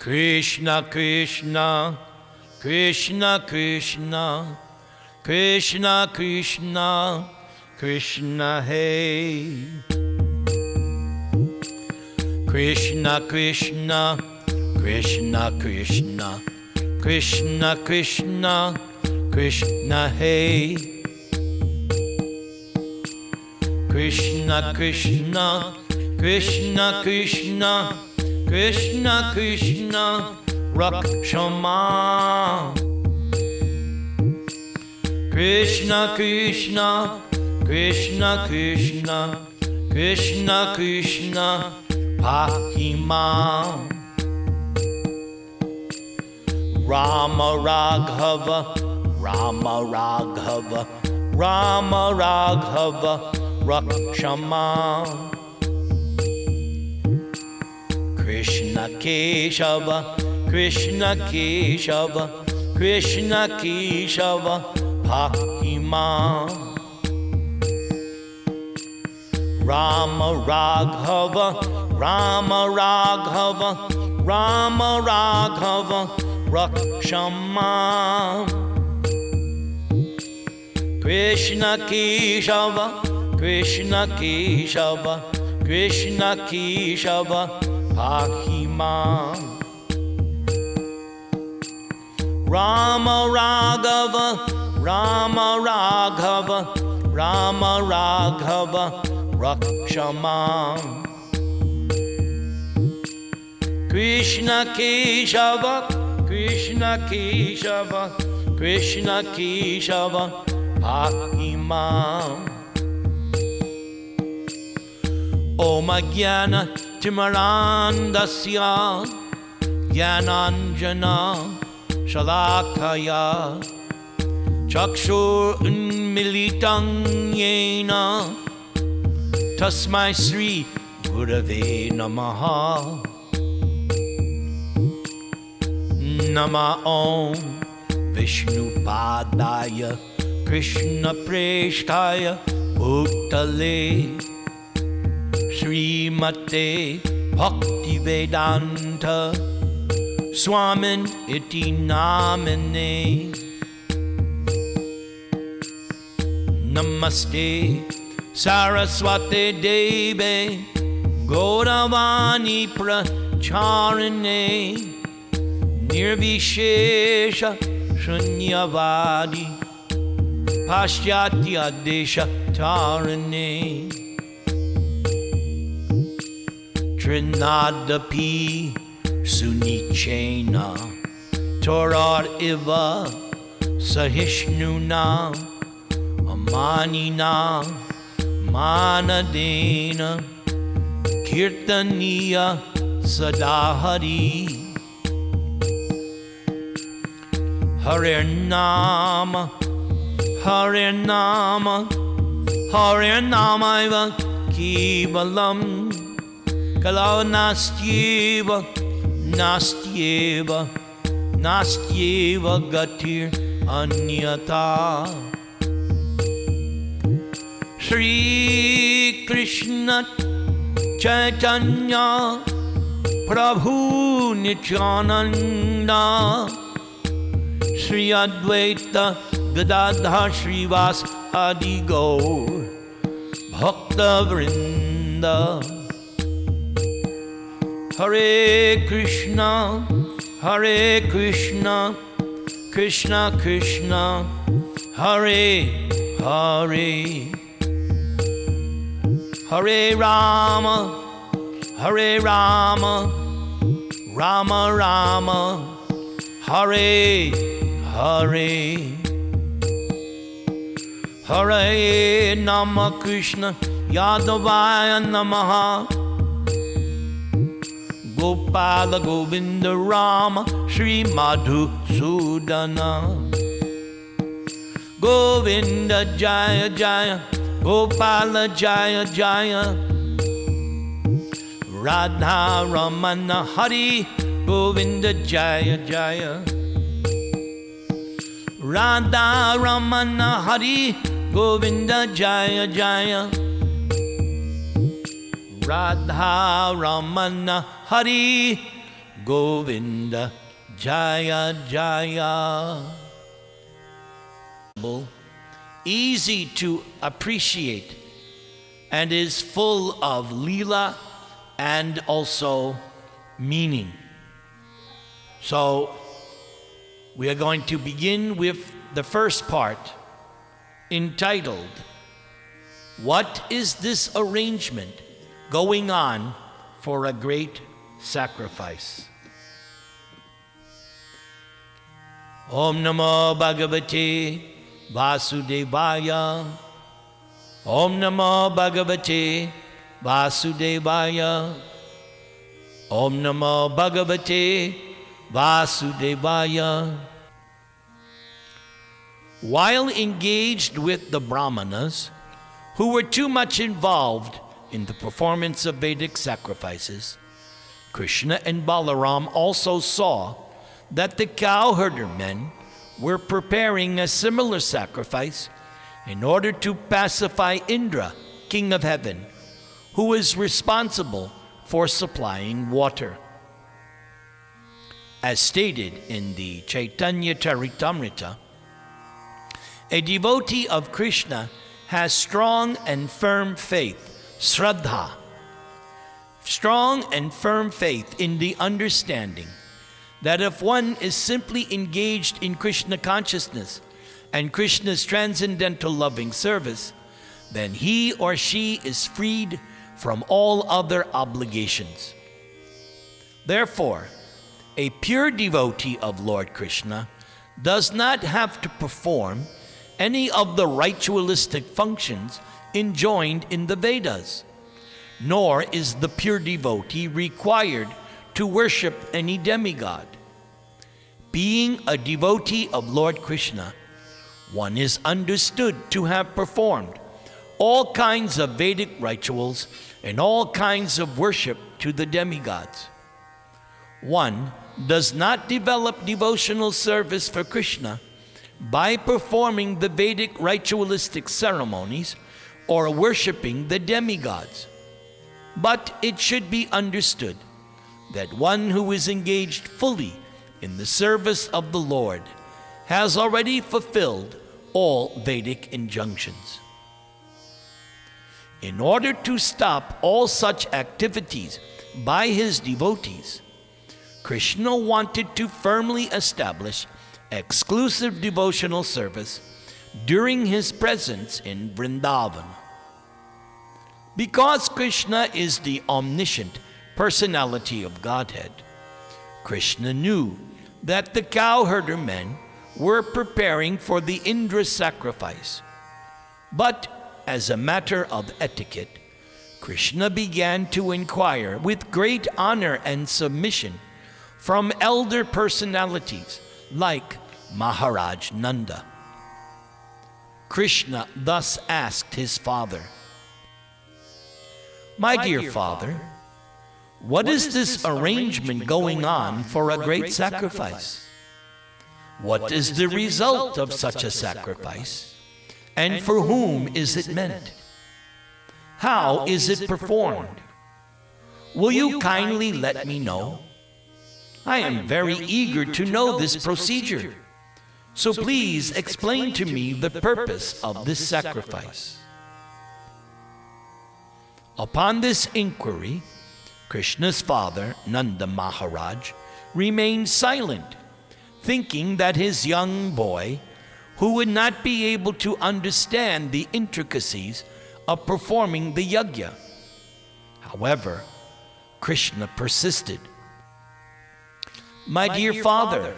Krishna Krishna, Krishna Krishna, Krishna Krishna, Krishna Hey. Krishna Krishna, Krishna Krishna, Krishna Krishna, Krishna Hey. Krishna Krishna, Krishna Krishna, Krishna Krishna, Rakshama. Krishna Krishna, Krishna Krishna, Krishna Krishna, Pahima. Rama Raghava, Rama Raghava, Rama Raghava, Rakshama. Krishna Keshava, Krishna Keshava, Krishna Keshava, Pahima. Rama Raghava, Rama Raghava, Rama Raghava, Rakshama. Krishna Keshava, Krishna Keshava, Krishna Keshava, Pahima. Rama Raghava, Rama Raghava, Rama Raghava, Rakshama. Krishna Keshava, Krishna Keshava, Krishna Keshava, Pahima. Om Jnana Timarandasya Jnananjana Shalakaya Chakshur Unmilitam Yena Tasmai Sri Gurave Namaha. Nama Om Vishnu Padaya Krishna Preshtaya Bhutale Srimate Bhakti Vedanta Swamin Iti Namine. Namaste Saraswate Deve Gauravani Pracharine Nirvishesha Shunyavadi Paschatya Desha Tarane. Trinadapi Sunichena Torar Iva Sahishnuna Amanina Manadena Kirtaniya Sadahari. Hare Nama, Hare Nama, Hare Nama Iva Kevalam Kalau Nastyeva, Nastyeva, Nastyeva Gatir Anyata. Shri Krishna Chaitanya Prabhu Nityananda Shri Advaita Gadadhar Srivas Adi Gaur Bhakta Vrinda. Hare Krishna, Hare Krishna, Krishna Krishna, Hare Hare. Hare Rama, Hare Rama, Rama Rama, Hare Hare. Hare Nama Krishna Yadavaya Namaha. Gopala Govinda Rama Shri Madhusudana. Govinda Jaya Jaya, Gopala Jaya Jaya. Radha Ramana Hari Govinda Jaya Jaya. Radha Ramana Hari Govinda Jaya Jaya. Radha Ramana Hari Govinda Jaya Jaya. Easy to appreciate and is full of lila and also meaning. So we are going to begin with the first part, entitled, "What is this arrangement going on for a great sacrifice?" Om Namo Bhagavate Vasudevaya. Om Namo Bhagavate Vasudevaya. Om Namo Bhagavate Vasudevaya. While engaged with the Brahmanas, who were too much involved in the performance of Vedic sacrifices, Krishna and Balaram also saw that the cowherder men were preparing a similar sacrifice in order to pacify Indra, king of heaven, who is responsible for supplying water. As stated in the Chaitanya Charitamrita, a devotee of Krishna has strong and firm faith, Shraddha, strong and firm faith in the understanding that if one is simply engaged in Krishna consciousness and Krishna's transcendental loving service, then he or she is freed from all other obligations. Therefore, a pure devotee of Lord Krishna does not have to perform any of the ritualistic functions enjoined in the Vedas, nor is the pure devotee required to worship any demigod. Being a devotee of Lord Krishna, one is understood to have performed all kinds of Vedic rituals and all kinds of worship to the demigods. One does not develop devotional service for Krishna by performing the Vedic ritualistic ceremonies or worshiping the demigods. But it should be understood that one who is engaged fully in the service of the Lord has already fulfilled all Vedic injunctions. In order to stop all such activities by his devotees, Krishna wanted to firmly establish exclusive devotional service during his presence in Vrindavan. Because Krishna is the omniscient personality of Godhead, Krishna knew that the cowherder men were preparing for the Indra sacrifice. But as a matter of etiquette, Krishna began to inquire with great honor and submission from elder personalities like Maharaj Nanda. Krishna thus asked his father, "My dear father, what is this arrangement going on for a great sacrifice? What is the result of such a sacrifice, and for whom is it meant? How is it performed? Will you kindly let me know? I am very eager to know this procedure, so please explain to me the purpose of this sacrifice." Upon this inquiry, Krishna's father, Nanda Maharaj, remained silent, thinking that his young boy, who would not be able to understand the intricacies of performing the yajna. However, Krishna persisted. "My dear father,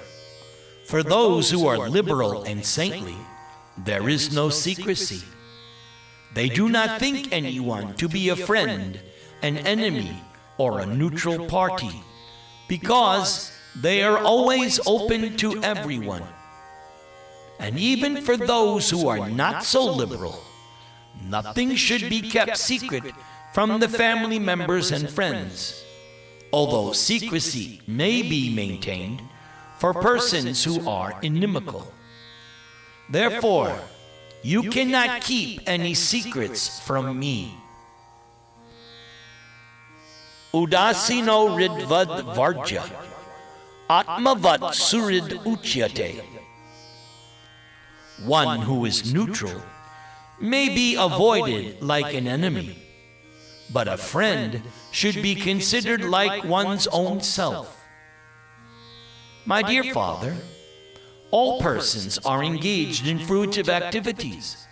for those who are liberal and saintly, there is no secrecy. They do not think anyone to be a friend, an enemy, or a neutral party, because they are always open to everyone. And even for those who are not so liberal, nothing should be kept secret from the family members and friends, although secrecy may be maintained for persons who are inimical. Therefore, you cannot keep any secrets from me." Udasino ridvad varja, atmavat surid uchyate. One who is neutral may be avoided like an enemy, but a friend should be considered like one's own self. My dear Father, all persons are engaged in fruitive activities.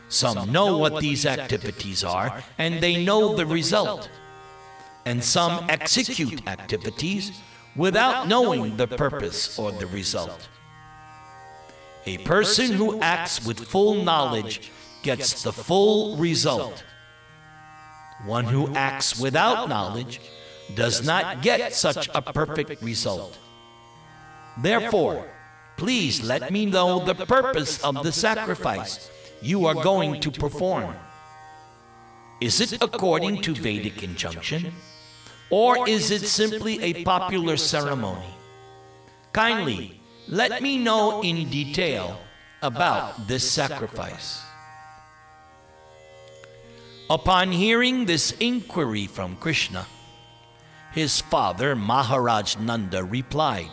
Some know what these activities are, and they know the result. And some execute activities without knowing the purpose or the result. A person who acts with full knowledge gets the full result. One who acts without knowledge does not get such a perfect result. Therefore, please let me know the purpose of the sacrifice you are going to perform. Is it according to Vedic injunction, or is it simply a popular ceremony? Kindly let me know in detail about this sacrifice. Upon hearing this inquiry from Krishna, his father Maharaj Nanda replied,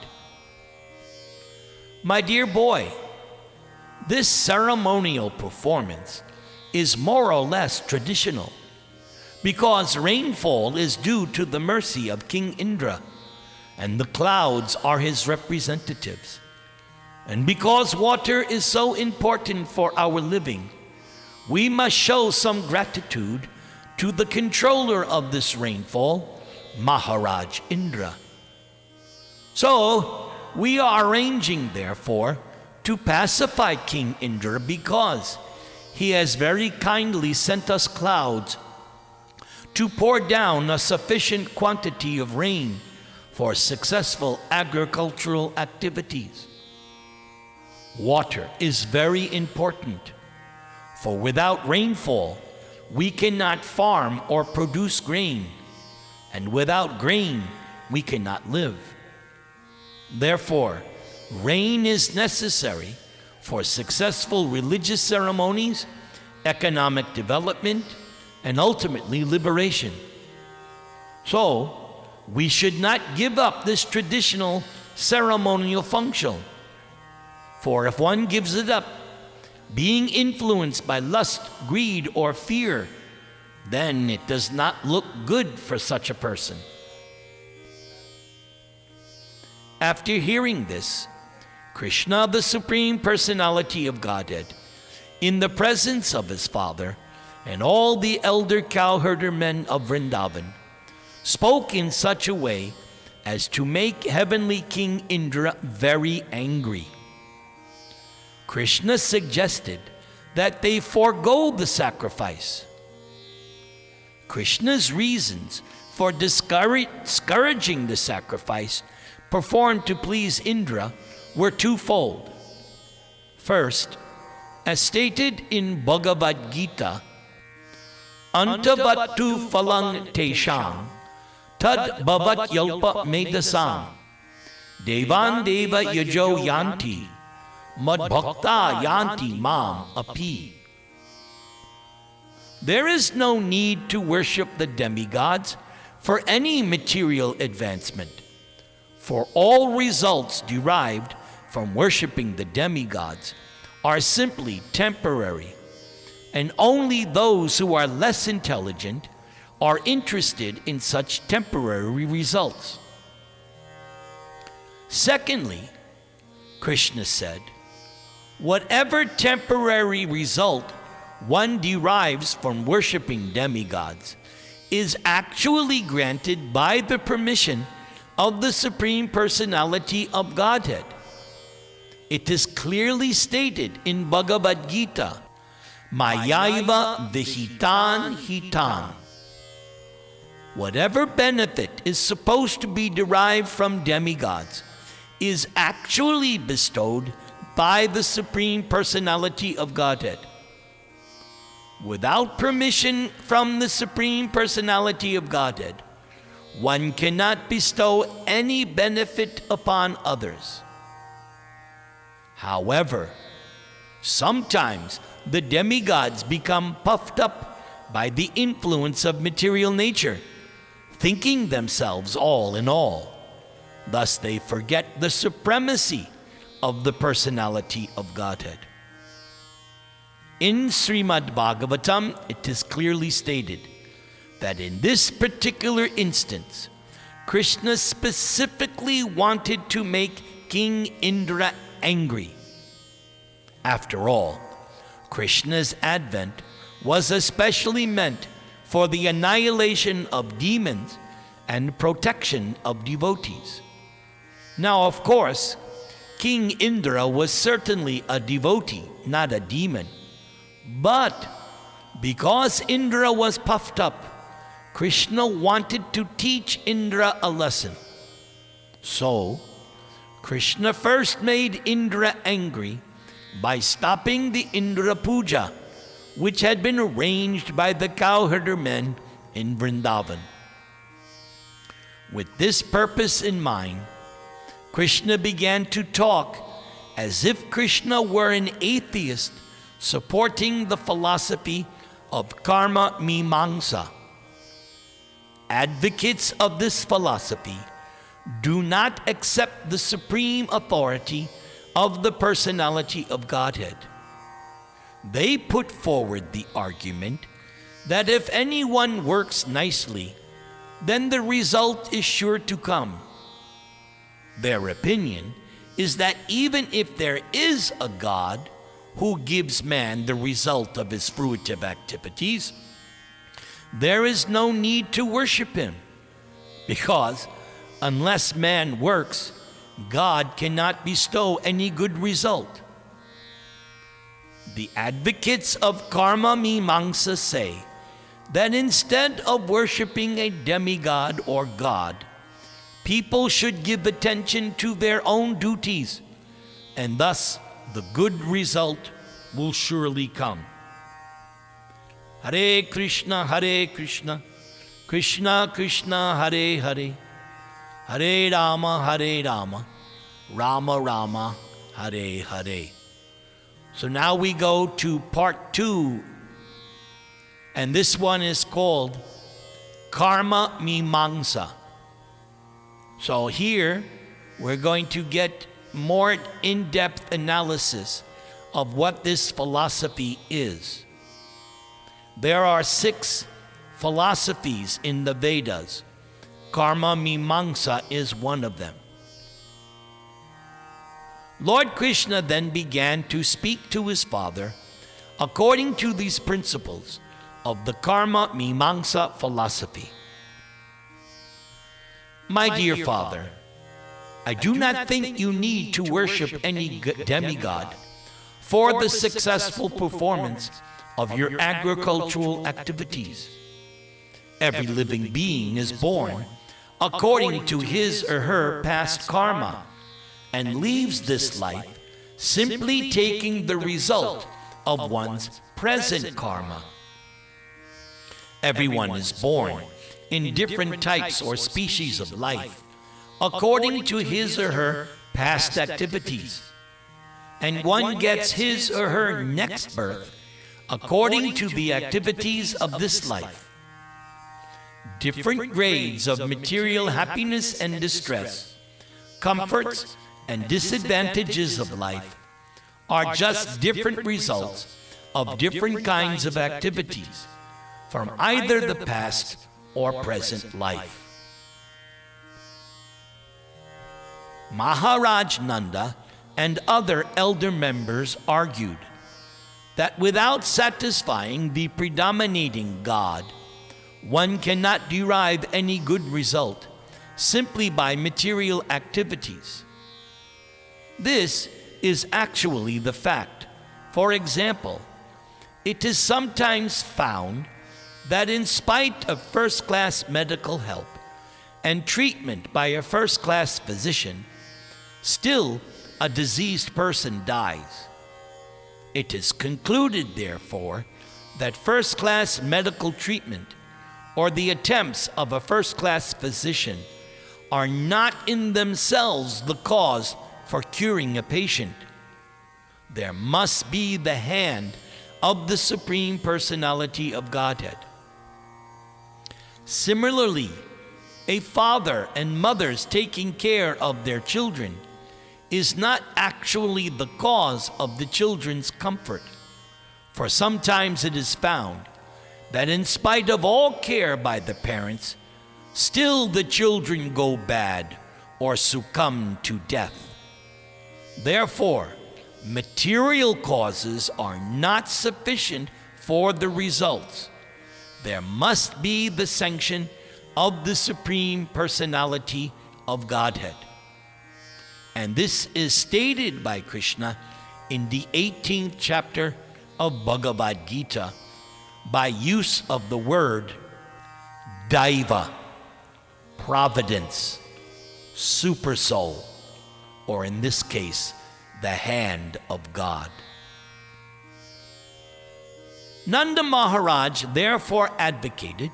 "My dear boy, this ceremonial performance is more or less traditional, because rainfall is due to the mercy of King Indra, and the clouds are his representatives. And because water is so important for our living, we must show some gratitude to the controller of this rainfall, Maharaj Indra. So, we are arranging, therefore, to pacify King Indra because he has very kindly sent us clouds to pour down a sufficient quantity of rain for successful agricultural activities. Water is very important, for without rainfall, we cannot farm or produce grain, and without grain, we cannot live. Therefore, rain is necessary for successful religious ceremonies, economic development, and ultimately liberation. So, we should not give up this traditional ceremonial function, for if one gives it up, being influenced by lust, greed, or fear, then it does not look good for such a person." After hearing this, Krishna, the Supreme Personality of Godhead, in the presence of his father and all the elder cowherder men of Vrindavan, spoke in such a way as to make heavenly King Indra very angry. Krishna suggested that they forego the sacrifice. Krishna's reasons for discouraging the sacrifice performed to please Indra were twofold. First, as stated in Bhagavad Gita, "Antavattu phalang tesham, tad bhavat yalpa medasam, devan deva yajo yanti, mad bhakta yanti mam api." There is no need to worship the demigods for any material advancement, for all results derived from worshiping the demigods are simply temporary, and only those who are less intelligent are interested in such temporary results. Secondly, Krishna said, whatever temporary result one derives from worshiping demigods is actually granted by the permission of the Supreme Personality of Godhead. It is clearly stated in Bhagavad Gita, "Mayaiva vihitan hitan." Whatever benefit is supposed to be derived from demigods is actually bestowed by the Supreme Personality of Godhead. Without permission from the Supreme Personality of Godhead, one cannot bestow any benefit upon others. However, sometimes the demigods become puffed up by the influence of material nature, thinking themselves all in all. Thus they forget the supremacy of the personality of Godhead. In Srimad Bhagavatam, it is clearly stated that in this particular instance, Krishna specifically wanted to make King Indra angry. After all, Krishna's advent was especially meant for the annihilation of demons and protection of devotees. Now, of course, King Indra was certainly a devotee, not a demon. But because Indra was puffed up, Krishna wanted to teach Indra a lesson. So, Krishna first made Indra angry by stopping the Indra Puja, which had been arranged by the cowherder men in Vrindavan. With this purpose in mind, Krishna began to talk as if Krishna were an atheist supporting the philosophy of karma Me Mangsa. Advocates of this philosophy do not accept the supreme authority of the personality of Godhead. They put forward the argument that if anyone works nicely, then the result is sure to come. Their opinion is that even if there is a God who gives man the result of his fruitive activities, there is no need to worship him, because unless man works, God cannot bestow any good result. The advocates of karma Me Mangsa say that instead of worshiping a demigod or God, people should give attention to their own duties, and thus the good result will surely come. Hare Krishna, Krishna Krishna, Hare Hare, Hare Rama, Rama Rama, Hare Hare. So now we go to part 2, and this one is called Karma Me Mangsa. So here we're going to get more in-depth analysis of what this philosophy is. There are 6 philosophies in the Vedas. Karma Me Mangsa is one of them. Lord Krishna then began to speak to his father according to these principles of the Karma Me Mangsa philosophy. My dear father, I do not think you need to worship any demigod for the successful performance of your agricultural activities. Every living being is born according to his or her past karma and leaves this life simply taking the result of one's present karma. Everyone is born in different types or species of life according to his or her past activities, and one gets his or her next birth according to the activities of this life. Different grades of material happiness and distress, comforts and disadvantages of life are just different results of different kinds of activities from either the past or present life. Maharaj Nanda and other elder members argued that without satisfying the predominating God, one cannot derive any good result simply by material activities. This is actually the fact. For example, it is sometimes found that in spite of first-class medical help and treatment by a first-class physician, still a diseased person dies. It is concluded, therefore, that first-class medical treatment or the attempts of a first-class physician are not in themselves the cause for curing a patient. There must be the hand of the Supreme Personality of Godhead. Similarly, A father and mother's taking care of their children is not actually the cause of the children's comfort. For sometimes it is found that in spite of all care by the parents, still the children go bad or succumb to death. Therefore, material causes are not sufficient for the results. There must be the sanction of the Supreme Personality of Godhead. And this is stated by Krishna in the 18th chapter of Bhagavad Gita by use of the word Daiva, providence, supersoul, or in this case, the hand of God. Nanda Maharaj therefore advocated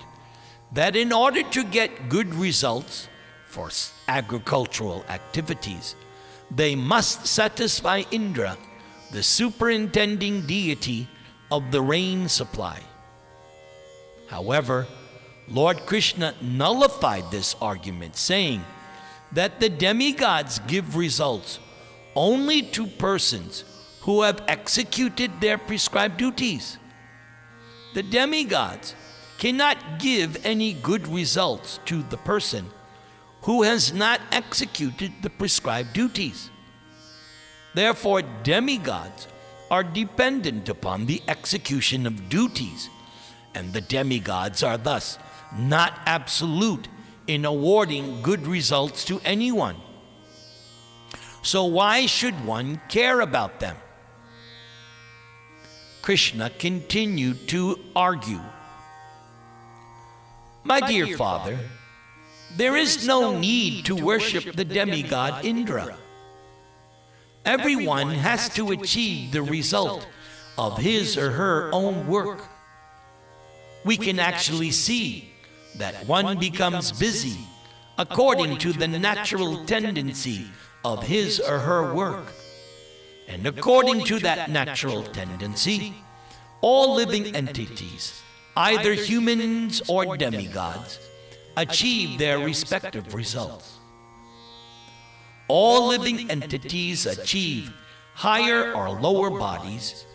that in order to get good results for agricultural activities, they must satisfy Indra, the superintending deity of the rain supply. However, Lord Krishna nullified this argument, saying that the demigods give results only to persons who have executed their prescribed duties. The demigods cannot give any good results to the person who has not executed the prescribed duties. Therefore, demigods are dependent upon the execution of duties, and the demigods are thus not absolute in awarding good results to anyone. So why should one care about them? Krishna continued to argue. My dear father, there is no need to worship the demigod Indra. Everyone has to achieve the result of his or her own work. We can actually see that one becomes busy according to the natural tendency of his or her work. And according to that natural tendency, all living entities, either humans or demigods, achieve their respective results. All living entities achieve higher or lower bodies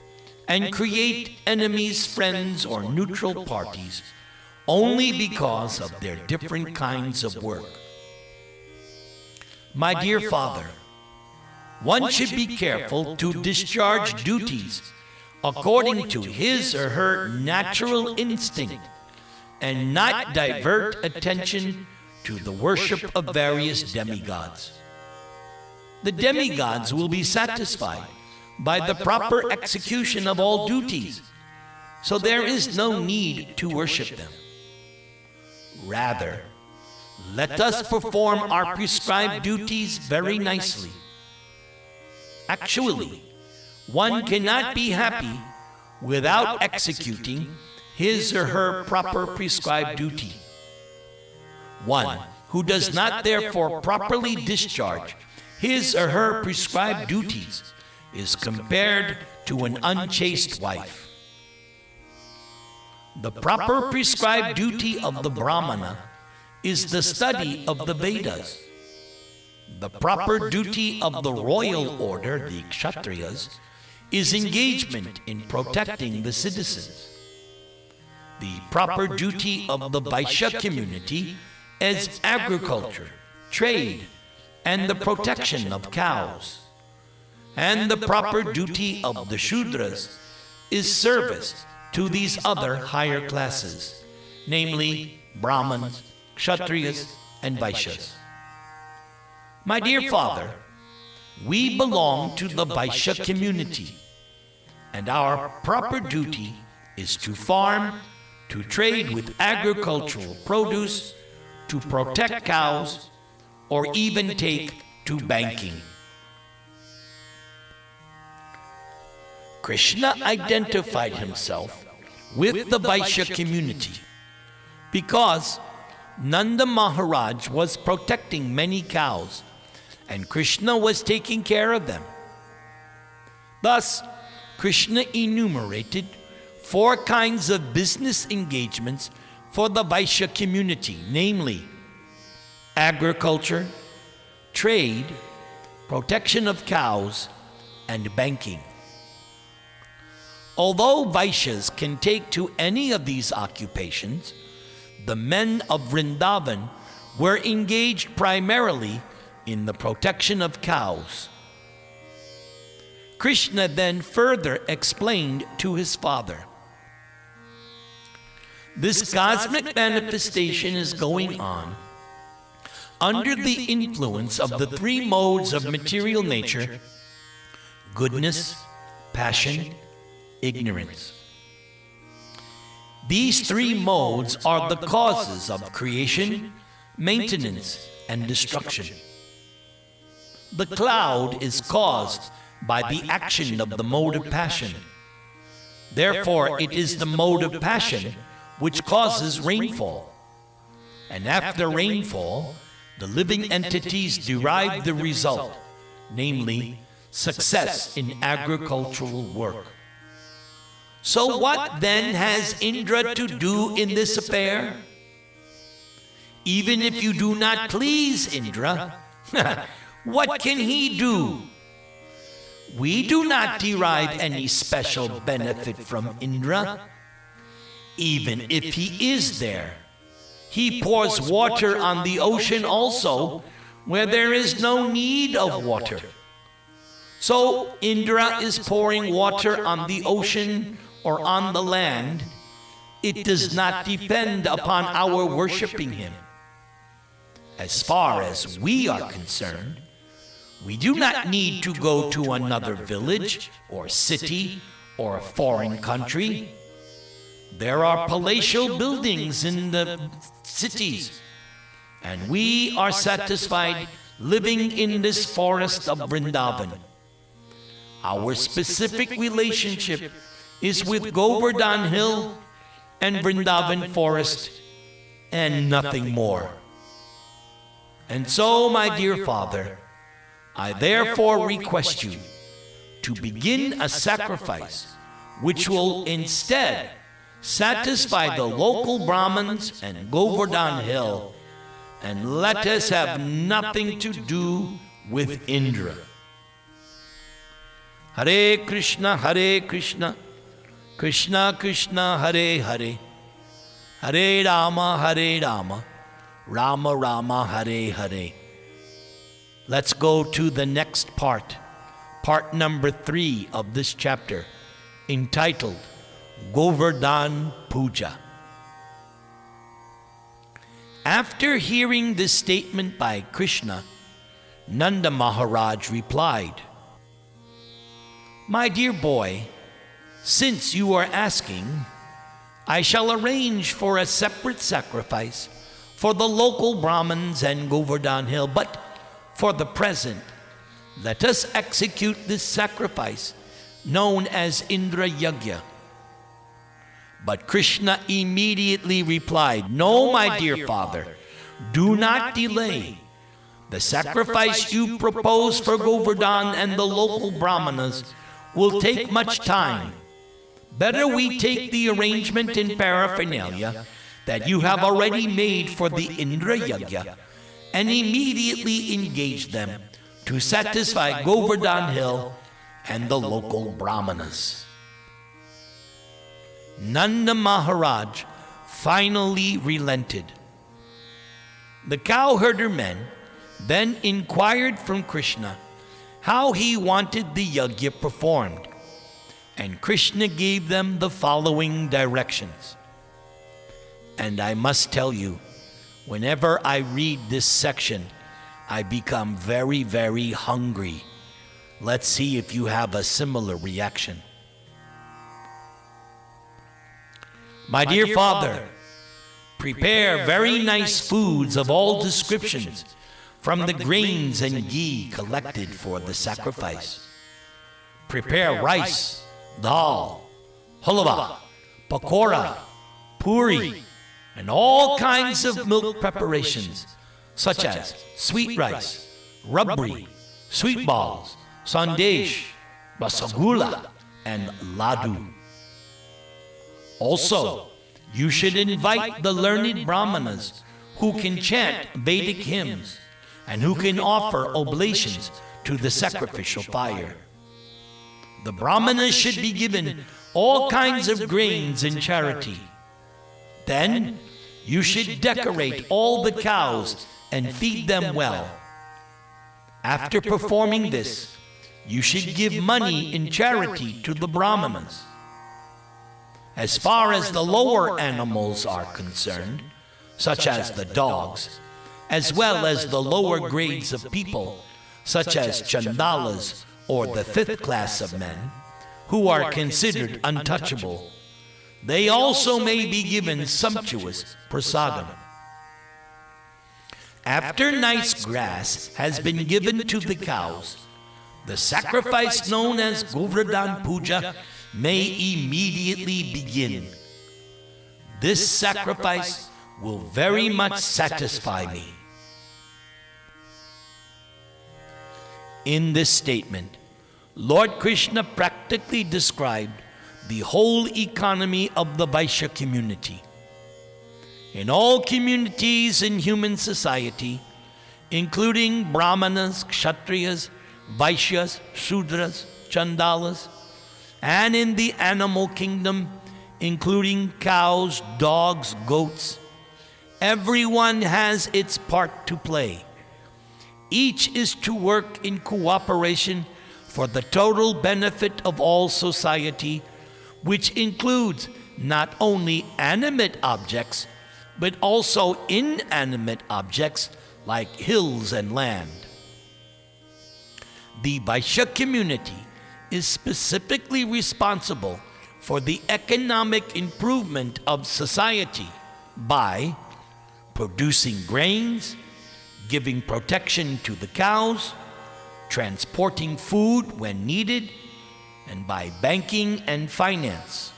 and create enemies, friends, or neutral parties only because of their different kinds of work. My dear father, one should be careful to discharge duties according to his or her natural instinct and not divert attention to the worship of various demigods. The demigods will be satisfied by the proper execution of all duties, so there is no need to worship them. Rather, let us perform our prescribed duties very nicely. Actually, one cannot be happy without executing his or her proper prescribed duty. One who does not therefore properly discharge his or her prescribed duties is compared to an unchaste wife. The proper prescribed duty of the Brahmana is the study of the Vedas. The proper duty of the royal order, the Kshatriyas, is engagement in protecting the citizens. The proper duty of the Vaishya community is agriculture, trade, and the protection of cows. And the proper duty of the Shudras is service to these other higher classes, namely Brahmins, Kshatriyas, and Vaishyas. My dear father, we belong to the Vaishya community, and our proper duty is to farm, to trade with agricultural produce, to protect cows, or even take to banking. Krishna identified himself with the Vaishya community because Nanda Maharaj was protecting many cows and Krishna was taking care of them. Thus, Krishna enumerated 4 kinds of business engagements for the Vaishya community, namely agriculture, trade, protection of cows, and banking. Although Vaishyas can take to any of these occupations, the men of Vrindavan were engaged primarily in the protection of cows. Krishna then further explained to his father, this cosmic manifestation is going on under the influence of the three modes of material nature: goodness, passion, ignorance. These three modes are the causes of creation, maintenance, and destruction. The cloud is caused by the action of the mode of passion. Therefore, it is the mode of passion which causes rainfall. And after rainfall, the living entities derive the result, namely, success in agricultural work. So what then has Indra to do in this affair? Even if you do not please Indra, what can he do? We do not derive any special benefit from Indra. Even if he is there, he pours water on the ocean also, where there is no need of water. So Indra is pouring water on the ocean or on the land. It does not depend upon our worshiping him. As far as we are concerned, we do not need to go to another village or city or a foreign country. There are palatial buildings in the cities, and we are satisfied living in this forest of Vrindavan. Our specific relationship is with Govardhan Hill and Vrindavan forest and nothing more. And so, my dear father, I therefore request you to begin a sacrifice which will instead satisfy the local Brahmins and Govardhan Hill, and let us have nothing to do with Indra. Hare Krishna, Krishna Krishna, Hare Hare, Hare Rama, Rama Rama, Hare Hare. Let's go to the next part number 3 of this chapter, entitled Govardhan Puja. After hearing this statement by Krishna, Nanda Maharaj replied, My dear boy, since you are asking, I shall arrange for a separate sacrifice for the local Brahmins and Govardhan Hill, but for the present, let us execute this sacrifice known as Indra Yagya. But Krishna immediately replied, No, my dear father, do not delay. The sacrifice you propose for Govardhan and the local Brahmanas will take much time. Better we take the arrangement in paraphernalia that you have already made for the Indra Yagya and immediately engage them to satisfy Govardhan Hill and the local Brahmanas. Nanda Maharaj finally relented. The cowherder men then inquired from Krishna how he wanted the yagya performed, and Krishna gave them the following directions. And I must tell you, whenever I read this section, I become very, very hungry. Let's see if you have a similar reaction. My dear father, prepare very nice foods of all descriptions from the grains and ghee collected for the sacrifice. Prepare rice, dal, halwa, pakora, puri, and all kinds of milk preparations, such as sweet rice, rabri, sweet balls, sandesh, rasagula, and laddu. Also, you should invite the learned Brahmanas who can chant Vedic hymns and who can offer oblations to the sacrificial fire. The Brahmanas should be given all kinds of grains in charity. Then you should decorate all the cows and feed them well. After performing this, you should give money in charity to the Brahmanas. As far as the lower animals are concerned, such as the dogs, as well as the lower grades of people, such as chandalas or the fifth class of men, who are considered untouchable, they also may be given sumptuous prasadam. After nice grass has been given to the cows, the sacrifice known as Govardhan Puja may immediately begin. This sacrifice will very much satisfy me. In this statement, Lord Krishna practically described the whole economy of the Vaishya community. In all communities in human society, including Brahmanas, Kshatriyas, Vaishyas, Shudras, Chandalas, and in the animal kingdom, including cows, dogs, goats, everyone has its part to play. Each is to work in cooperation for the total benefit of all society, which includes not only animate objects, but also inanimate objects like hills and land. The Vaishya community is specifically responsible for the economic improvement of society by producing grains, giving protection to the cows, transporting food when needed, and by banking and finance.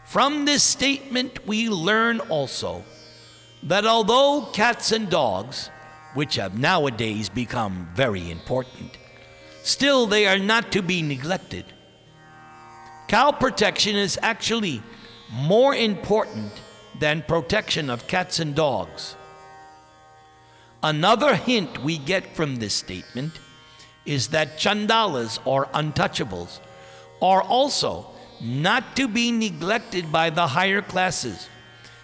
From this statement, we learn also that although cats and dogs, which have nowadays become very important, still they are not to be neglected. Cow protection is actually more important than protection of cats and dogs. Another hint we get from this statement is that chandalas or untouchables are also not to be neglected by the higher classes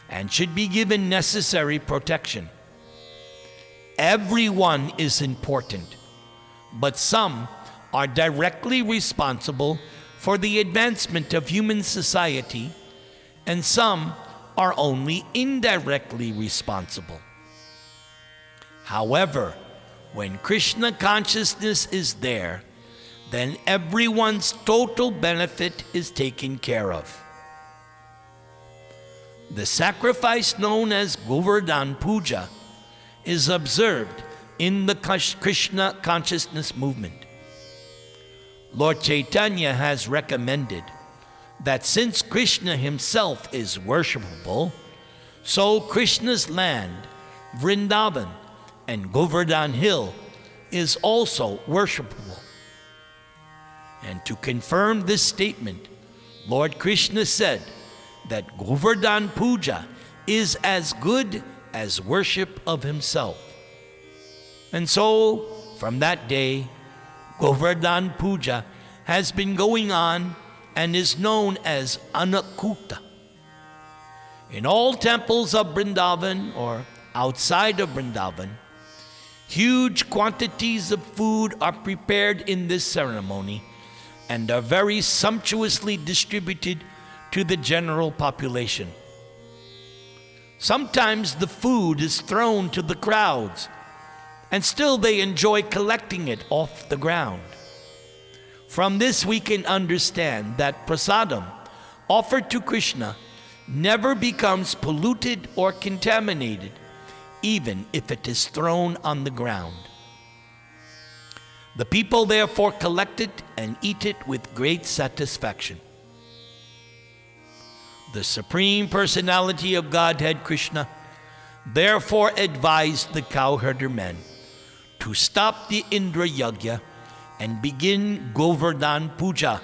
and should be given necessary protection. Everyone is important, but some are directly responsible for the advancement of human society, and some are only indirectly responsible. However, when Krishna consciousness is there, then everyone's total benefit is taken care of. The sacrifice known as Govardhan Puja is observed in the Krishna consciousness movement. Lord Chaitanya has recommended that since Krishna himself is worshipable, so Krishna's land, Vrindavan, and Govardhan Hill is also worshipable. And to confirm this statement, Lord Krishna said that Govardhan Puja is as good as worship of himself. And so, from that day, Govardhan Puja has been going on and is known as Annakuta. In all temples of Vrindavan or outside of Vrindavan, huge quantities of food are prepared in this ceremony and are very sumptuously distributed to the general population. Sometimes the food is thrown to the crowds, and still they enjoy collecting it off the ground. From this we can understand that prasadam offered to Krishna never becomes polluted or contaminated, even if it is thrown on the ground. The people therefore collect it and eat it with great satisfaction. The Supreme Personality of Godhead, Krishna, therefore advised the cowherder men to stop the Indra Yagya and begin Govardhan Puja.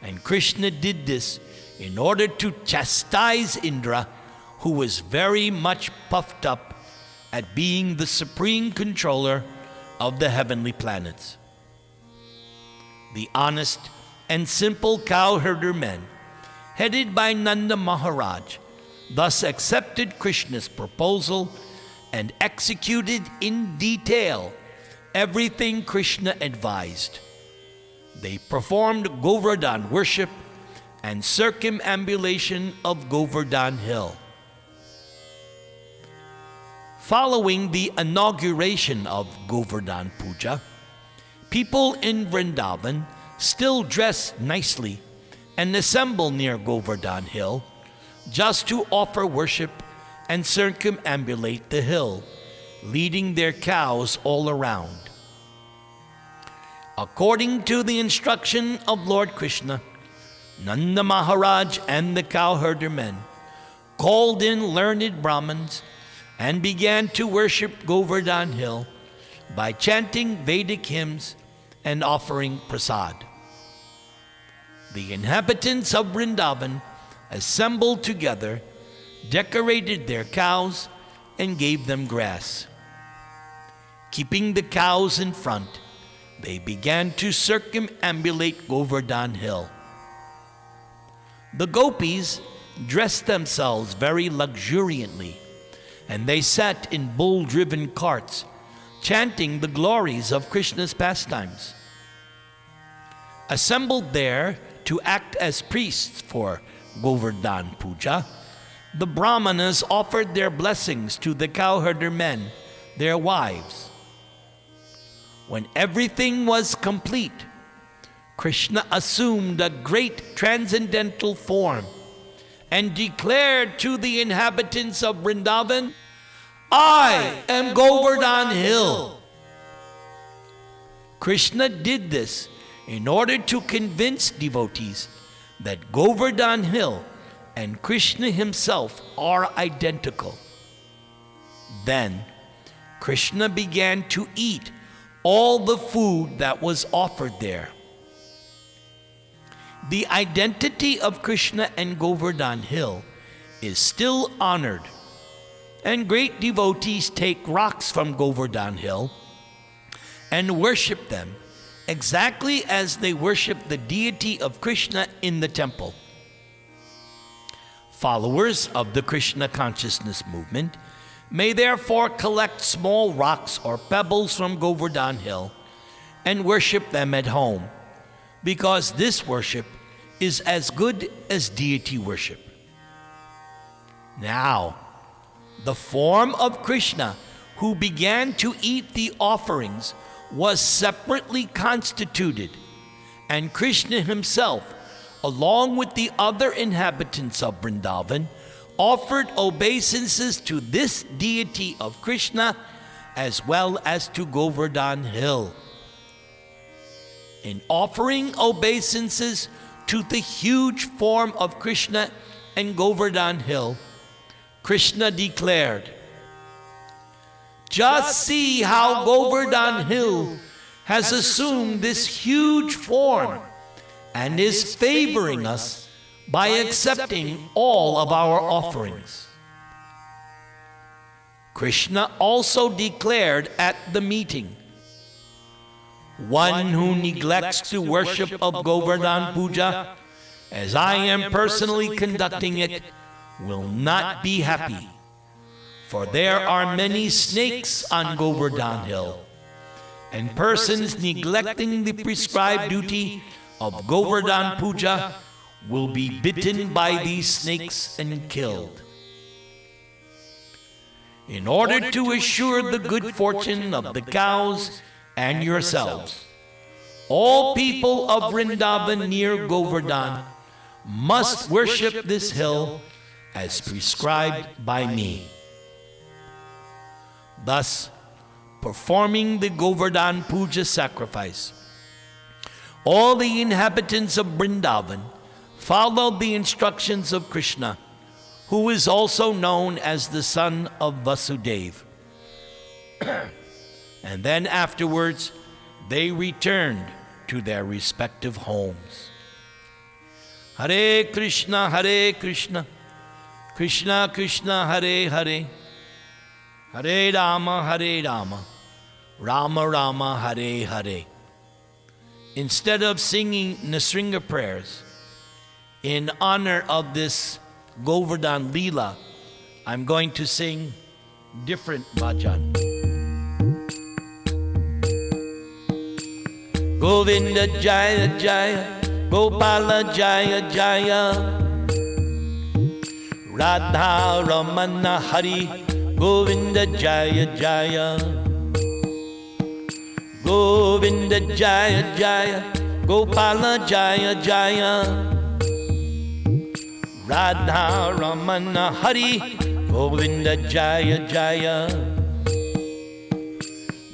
And Krishna did this in order to chastise Indra, who was very much puffed up at being the supreme controller of the heavenly planets. The honest and simple cowherder men, headed by Nanda Maharaj, thus accepted Krishna's proposal and executed in detail everything Krishna advised. They performed Govardhan worship and circumambulation of Govardhan Hill. Following the inauguration of Govardhan Puja, people in Vrindavan still dress nicely and assemble near Govardhan Hill just to offer worship and circumambulate the hill, leading their cows all around. According to the instruction of Lord Krishna, Nanda Maharaj and the cowherder men called in learned Brahmins and began to worship Govardhan Hill by chanting Vedic hymns and offering prasad. The inhabitants of Vrindavan assembled together, decorated their cows, and gave them grass. Keeping the cows in front, they began to circumambulate Govardhan Hill. The gopis dressed themselves very luxuriantly, and they sat in bull-driven carts, chanting the glories of Krishna's pastimes. Assembled there to act as priests for Govardhan Puja, the Brahmanas offered their blessings to the cowherder men, their wives. When everything was complete, Krishna assumed a great transcendental form and declared to the inhabitants of Vrindavan, "I am Govardhan Hill." Krishna did this in order to convince devotees that Govardhan Hill and Krishna himself are identical. Then Krishna began to eat all the food that was offered there. The identity of Krishna and Govardhan Hill is still honored, and great devotees take rocks from Govardhan Hill and worship them exactly as they worship the deity of Krishna in the temple. Followers of the Krishna consciousness movement may therefore collect small rocks or pebbles from Govardhan Hill and worship them at home, because this worship is as good as deity worship. Now, the form of Krishna who began to eat the offerings was separately constituted, and Krishna himself, along with the other inhabitants of Vrindavan, offered obeisances to this deity of Krishna as well as to Govardhan Hill. In offering obeisances to the huge form of Krishna and Govardhan Hill, Krishna declared, "Just see how Govardhan Hill has assumed this huge form and is favoring us by accepting all of our offerings." Krishna also declared at the meeting, "One who neglects to worship of Govardhan Puja, as I am personally conducting it, will not be happy. For there are many snakes on Govardhan Hill, and persons neglecting the prescribed duty of Govardhan Puja will be bitten by these snakes and killed." In order to assure the good fortune of the cows and yourselves, all people of Vrindavan near Govardhan must worship this hill as prescribed by me. Thus, performing the Govardhan Puja sacrifice, all the inhabitants of Vrindavan followed the instructions of Krishna, who is also known as the son of Vasudeva. And then afterwards, they returned to their respective homes. Hare Krishna, Krishna Krishna Hare Hare, Hare Rama, Rama Rama Hare Hare. Instead of singing Nasringa prayers in honor of this Govardhan Leela, I'm going to sing different bhajan. Govinda Jaya Jaya, Gopala Jaya Jaya, Radha Ramana Hari, Govinda Jaya Jaya, Govinda Jaya Jaya, Gopala Jaya Jaya, Radha Ramana Hari, Govinda Jaya Jaya,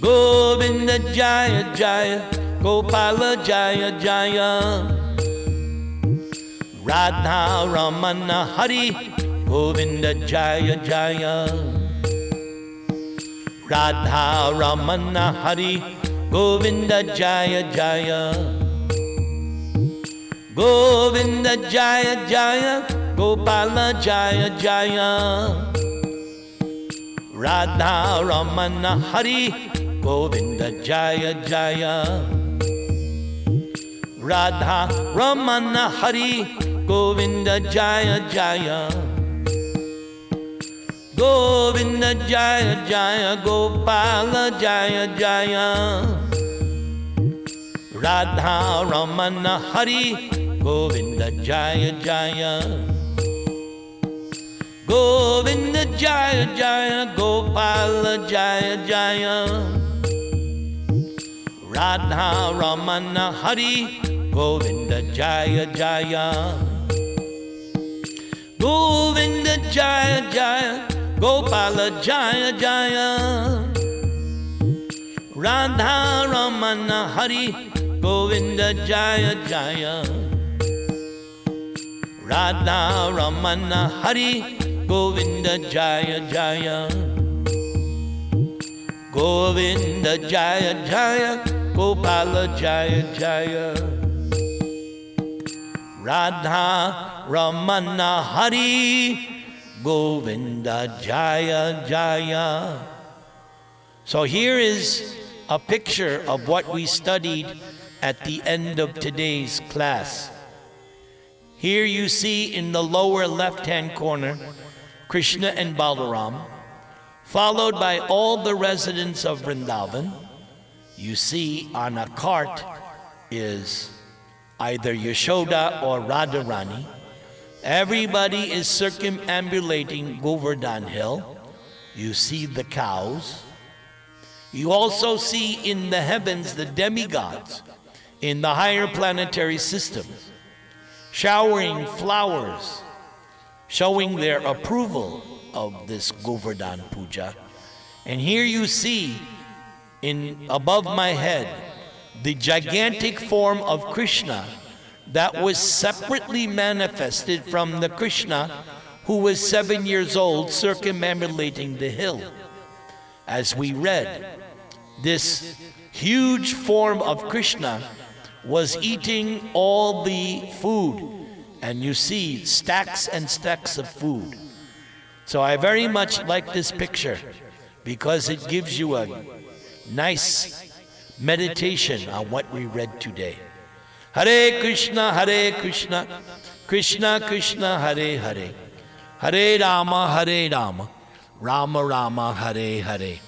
Govinda Jaya Jaya, Gopala Jaya Jaya, Radha Ramana Hari, Govinda Jaya Jaya, Radha Ramana Hari, Govinda Jaya Jaya, Govinda Jaya Jaya, Gopala Jaya Jaya, Radha Ramana Hari, Govinda Jaya Jaya, Radha Ramana Hari, Govinda Jaya Jaya, Govinda Jaya Jaya, Gopala Jaya Jaya, Radha Ramana Hari, Govinda Jaya Jaya, Govinda Jaya Jaya, Gopala Jaya Jaya, Radha Ramana Hari, Govinda Jaya Jaya, Govinda Jaya Jaya, Gopala Jaya Jaya, Radha Ramana Hari, Govinda Jaya Jaya, Radha Ramana Hari, Govinda Jaya Jaya, Govinda Jaya Jaya, Gopala Jaya Jaya, Radha Ramana Hari, Govinda Jaya Jaya. So here is a picture of what we studied at the end of today's class. Here you see in the lower left-hand corner Krishna and Balaram, followed by all the residents of Vrindavan. You see on a cart is either Yashoda or Radharani. Everybody is circumambulating Govardhan Hill. You see the cows. You also see in the heavens the demigods in the higher planetary systems, showering flowers, showing their approval of this Govardhan Puja. And here you see, above my head, the gigantic form of Krishna that was separately manifested from the Krishna who was 7 years old circumambulating the hill. As we read, this huge form of Krishna was eating all the food, and you see stacks and stacks of food. So I very much like this picture because it gives you a nice meditation on what we read today. Hare Krishna, Krishna Krishna, Hare Hare, Hare Rama, Rama Rama, Hare Hare.